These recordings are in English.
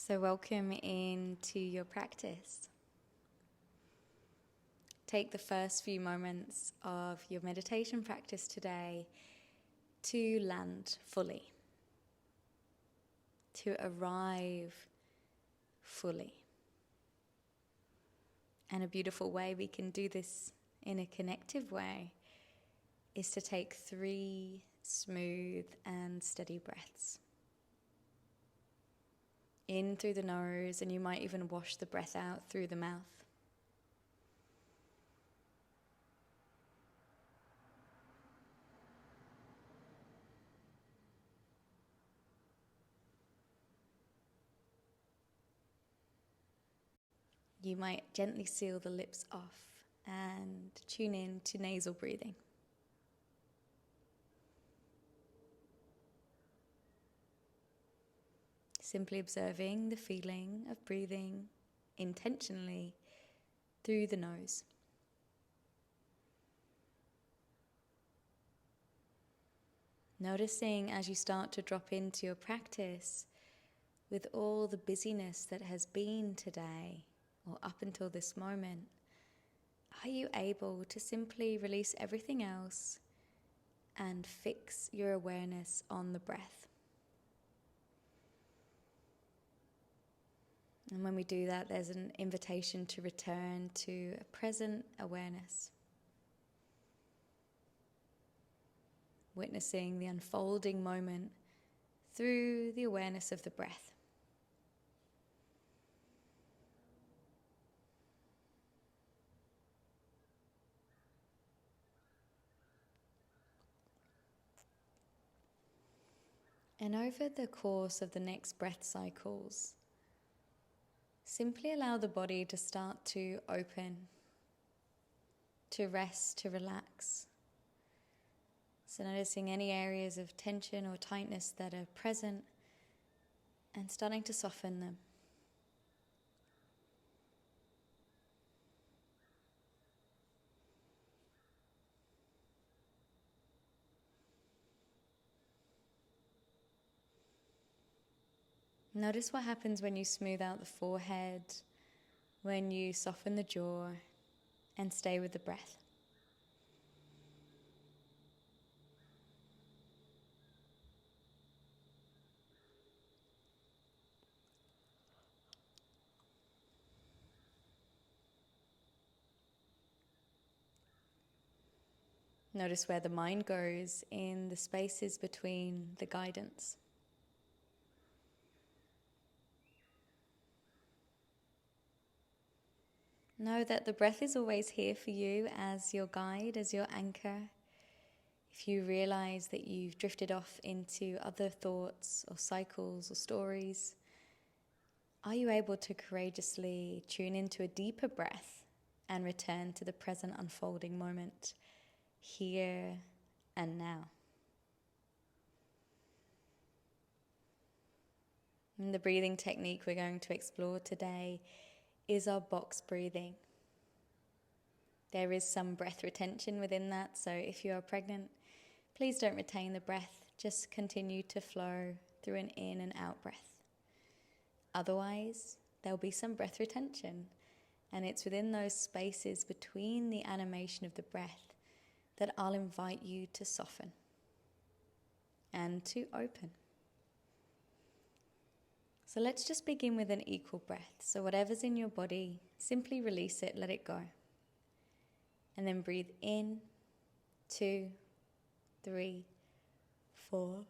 So welcome into your practice. Take the first few moments of your meditation practice today to land fully, to arrive fully. And a beautiful way we can do this in a connective way is to take 3 smooth and steady breaths. In through the nose, and you might even wash the breath out through the mouth. You might gently seal the lips off and tune in to nasal breathing. Simply observing the feeling of breathing intentionally through the nose. Noticing as you start to drop into your practice with all the busyness that has been today or up until this moment, are you able to simply release everything else and fix your awareness on the breath? And when we do that, there's an invitation to return to a present awareness. Witnessing the unfolding moment through the awareness of the breath. And over the course of the next breath cycles, simply allow the body to start to open, to rest, to relax. So noticing any areas of tension or tightness that are present and starting to soften them. Notice what happens when you smooth out the forehead, when you soften the jaw, and stay with the breath. Notice where the mind goes in the spaces between the guidance. Know that the breath is always here for you as your guide, as your anchor. If you realize that you've drifted off into other thoughts or cycles or stories, are you able to courageously tune into a deeper breath and return to the present unfolding moment, here and now? And the breathing technique we're going to explore today is our box breathing. There is some breath retention within that, so if you are pregnant, please don't retain the breath, just continue to flow through an in and out breath. Otherwise, there'll be some breath retention, and it's within those spaces between the animation of the breath that I'll invite you to soften and to open. So let's just begin with an equal breath. So whatever's in your body, simply release it, let it go. And then breathe in, 2, 3, 4.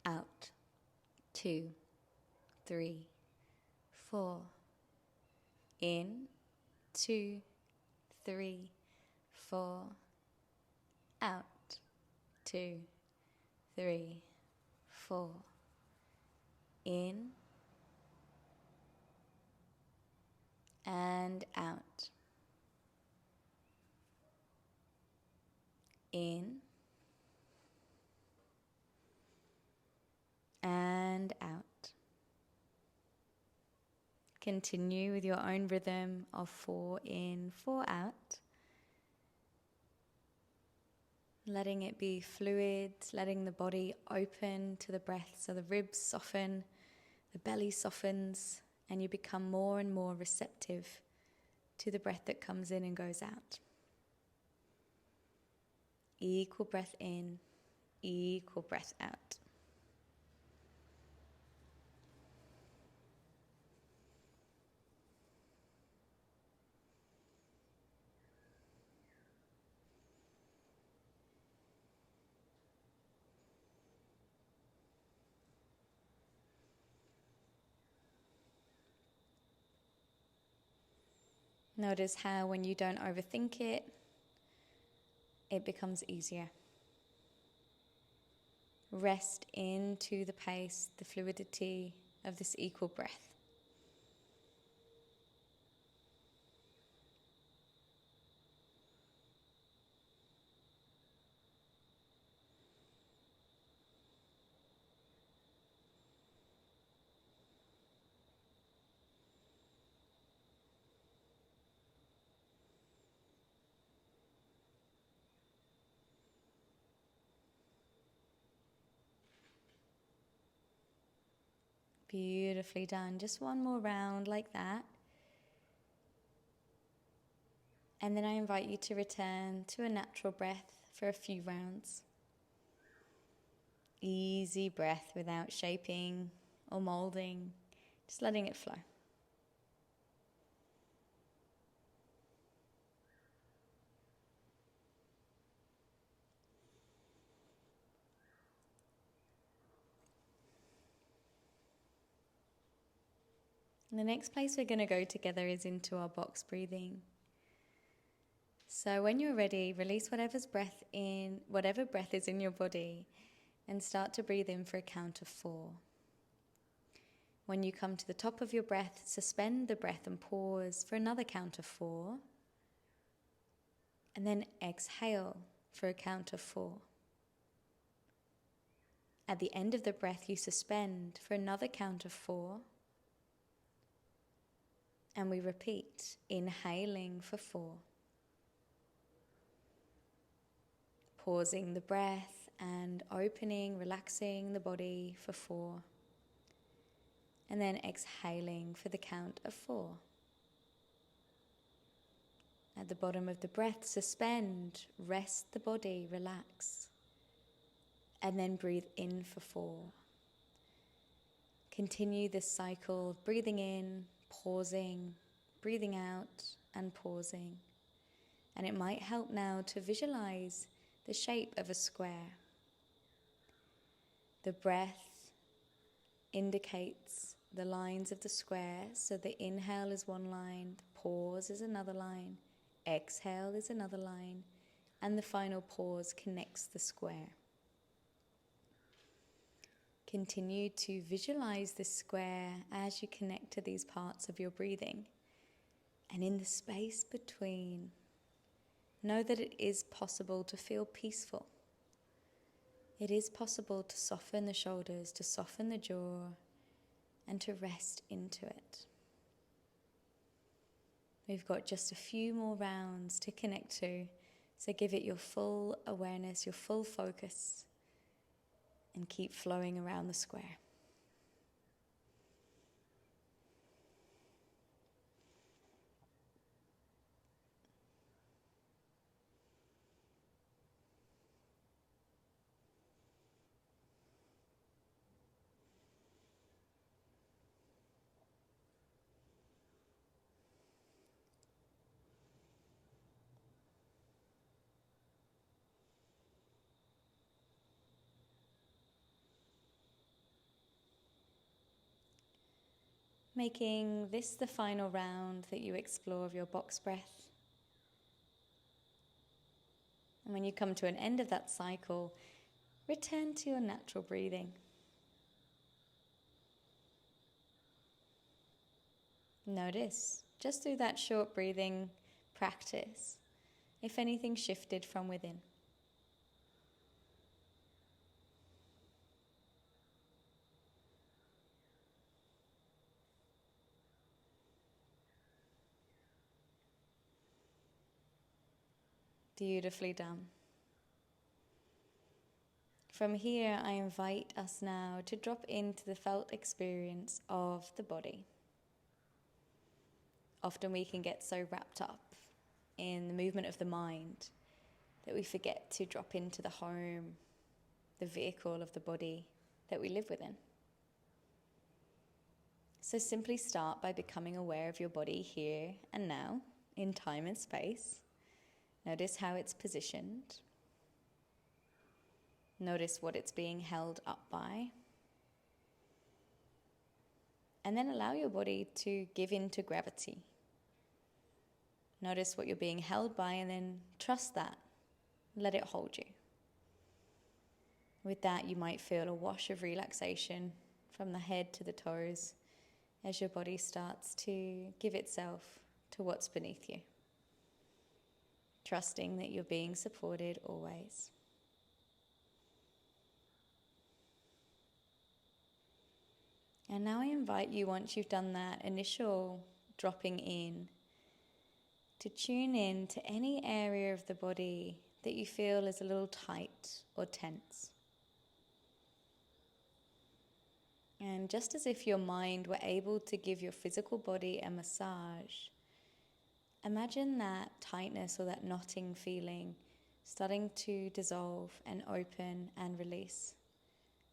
Out, 2, 3, 4. In, 2, 3, 4. Out, 2, 3, 4. In and out. In and out. Continue with your own rhythm of 4 in, 4 out. Letting it be fluid, letting the body open to the breath so the ribs soften, The belly softens and you become more and more receptive to the breath that comes in and goes out. Equal breath in, equal breath out. Notice how when you don't overthink it, it becomes easier. Rest into the pace, the fluidity of this equal breath. Beautifully done. Just one more round like that. And then I invite you to return to a natural breath for a few rounds. Easy breath without shaping or molding, just letting it flow. And the next place we're going to go together is into our box breathing. So when you're ready, release whatever breath is in your body and start to breathe in for a count of 4. When you come to the top of your breath, suspend the breath and pause for another count of 4. And then exhale for a count of 4. At the end of the breath, you suspend for another count of 4. And we repeat, inhaling for 4. Pausing the breath and opening, relaxing the body for 4. And then exhaling for the count of 4. At the bottom of the breath, suspend, rest the body, relax. And then breathe in for 4. Continue this cycle of breathing in, pausing, breathing out, and pausing. And it might help now to visualize the shape of a square. The breath indicates the lines of the square, so the inhale is one line, the pause is another line, exhale is another line, and the final pause connects the square. Continue to visualize this square as you connect to these parts of your breathing. And in the space between, know that it is possible to feel peaceful. It is possible to soften the shoulders, to soften the jaw, and to rest into it. We've got just a few more rounds to connect to, so give it your full awareness, your full focus, and keep flowing around the square. Making this the final round that you explore of your box breath. And when you come to an end of that cycle, return to your natural breathing. Notice, just through that short breathing practice, if anything shifted from within. Beautifully done. From here, I invite us now to drop into the felt experience of the body. Often we can get so wrapped up in the movement of the mind that we forget to drop into the home, the vehicle of the body that we live within. So simply start by becoming aware of your body here and now, in time and space. Notice how it's positioned. Notice what it's being held up by. And then allow your body to give in to gravity. Notice what you're being held by and then trust that. Let it hold you. With that, you might feel a wash of relaxation from the head to the toes as your body starts to give itself to what's beneath you. Trusting that you're being supported always. And now I invite you, once you've done that initial dropping in, to tune in to any area of the body that you feel is a little tight or tense. And just as if your mind were able to give your physical body a massage, imagine that tightness or that knotting feeling starting to dissolve and open and release,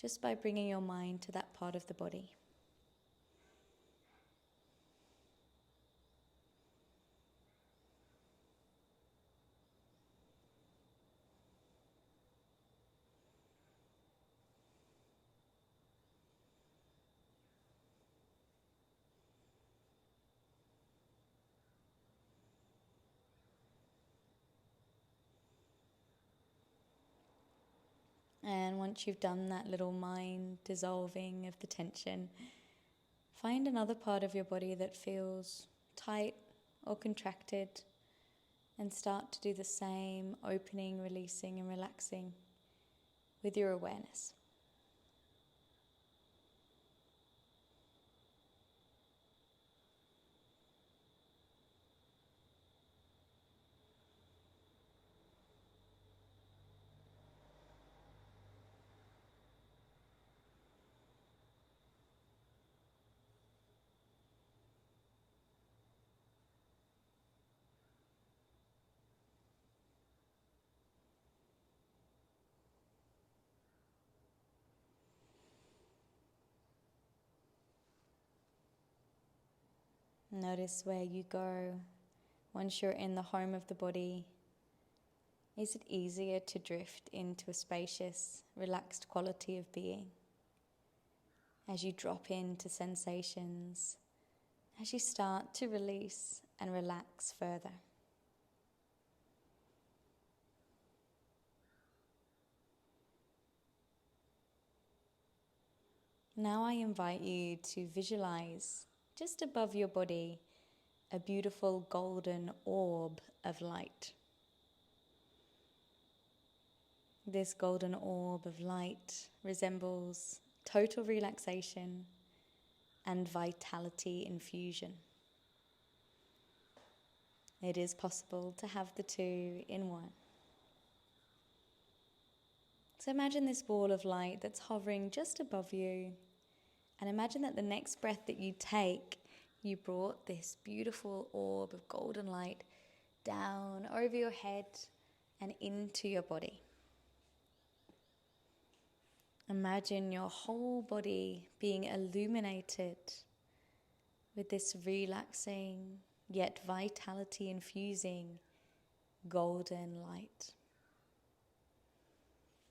just by bringing your mind to that part of the body. And once you've done that little mind dissolving of the tension, find another part of your body that feels tight or contracted and start to do the same, opening, releasing and relaxing with your awareness. Notice where you go once you're in the home of the body. Is it easier to drift into a spacious, relaxed quality of being? As you drop into sensations, as you start to release and relax further. Now I invite you to visualize just above your body a beautiful golden orb of light. This golden orb of light resembles total relaxation and vitality infusion. It is possible to have the two in one. So imagine this ball of light that's hovering just above you, and imagine that the next breath that you take, you brought this beautiful orb of golden light down over your head and into your body. Imagine your whole body being illuminated with this relaxing yet vitality infusing golden light.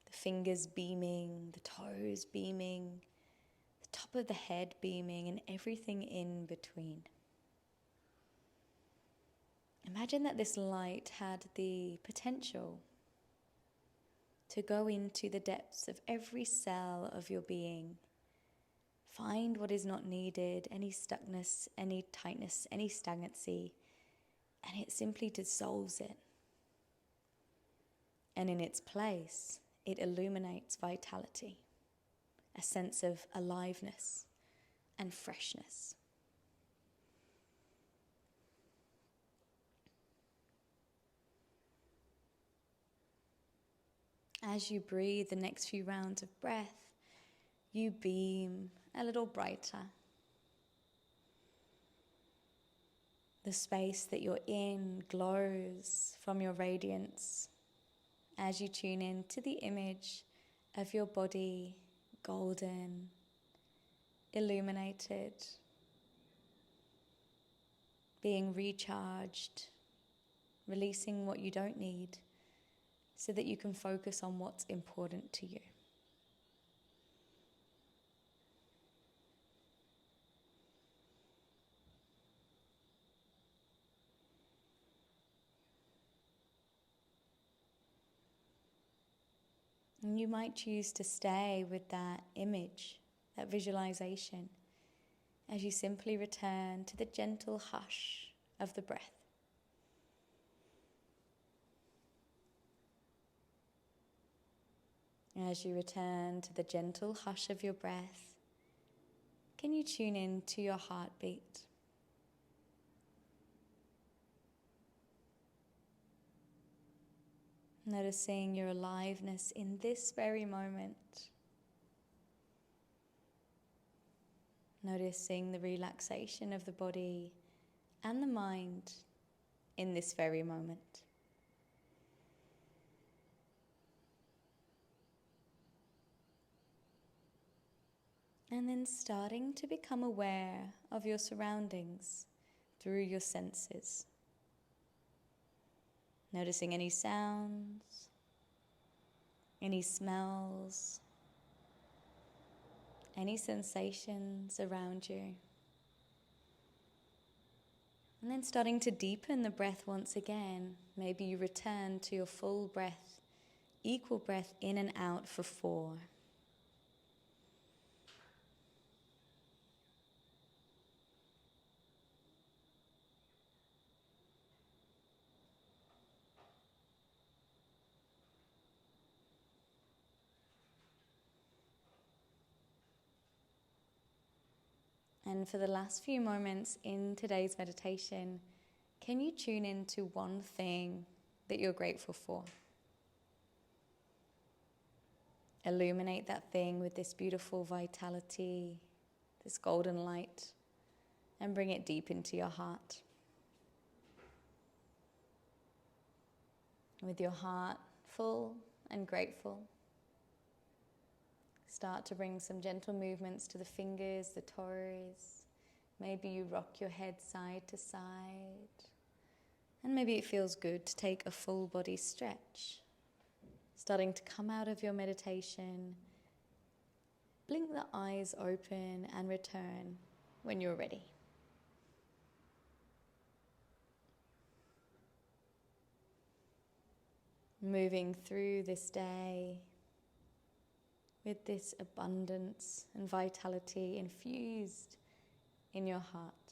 The fingers beaming, the toes beaming, the top of the head beaming, and everything in between. Imagine that this light had the potential to go into the depths of every cell of your being. Find what is not needed, any stuckness, any tightness, any stagnancy, and it simply dissolves it. And in its place, it illuminates vitality, a sense of aliveness and freshness. as you breathe the next few rounds of breath, you beam a little brighter. The space that you're in glows from your radiance as you tune in to the image of your body, golden, illuminated, being recharged, releasing what you don't need so that you can focus on what's important to you. And you might choose to stay with that image, that visualization, as you simply return to the gentle hush of the breath. As you return to the gentle hush of your breath, can you tune in to your heartbeat? Noticing your aliveness in this very moment. Noticing the relaxation of the body and the mind in this very moment. And then starting to become aware of your surroundings through your senses. Noticing any sounds, any smells, any sensations around you. And then starting to deepen the breath once again. Maybe you return to your full breath, equal breath in and out for 4. And for the last few moments in today's meditation, can you tune into one thing that you're grateful for? Illuminate that thing with this beautiful vitality, this golden light, and bring it deep into your heart. With your heart full and grateful, start to bring some gentle movements to the fingers, the toes. Maybe you rock your head side to side. And maybe it feels good to take a full body stretch. Starting to come out of your meditation. Blink the eyes open and return when you're ready. Moving through this day with this abundance and vitality infused in your heart.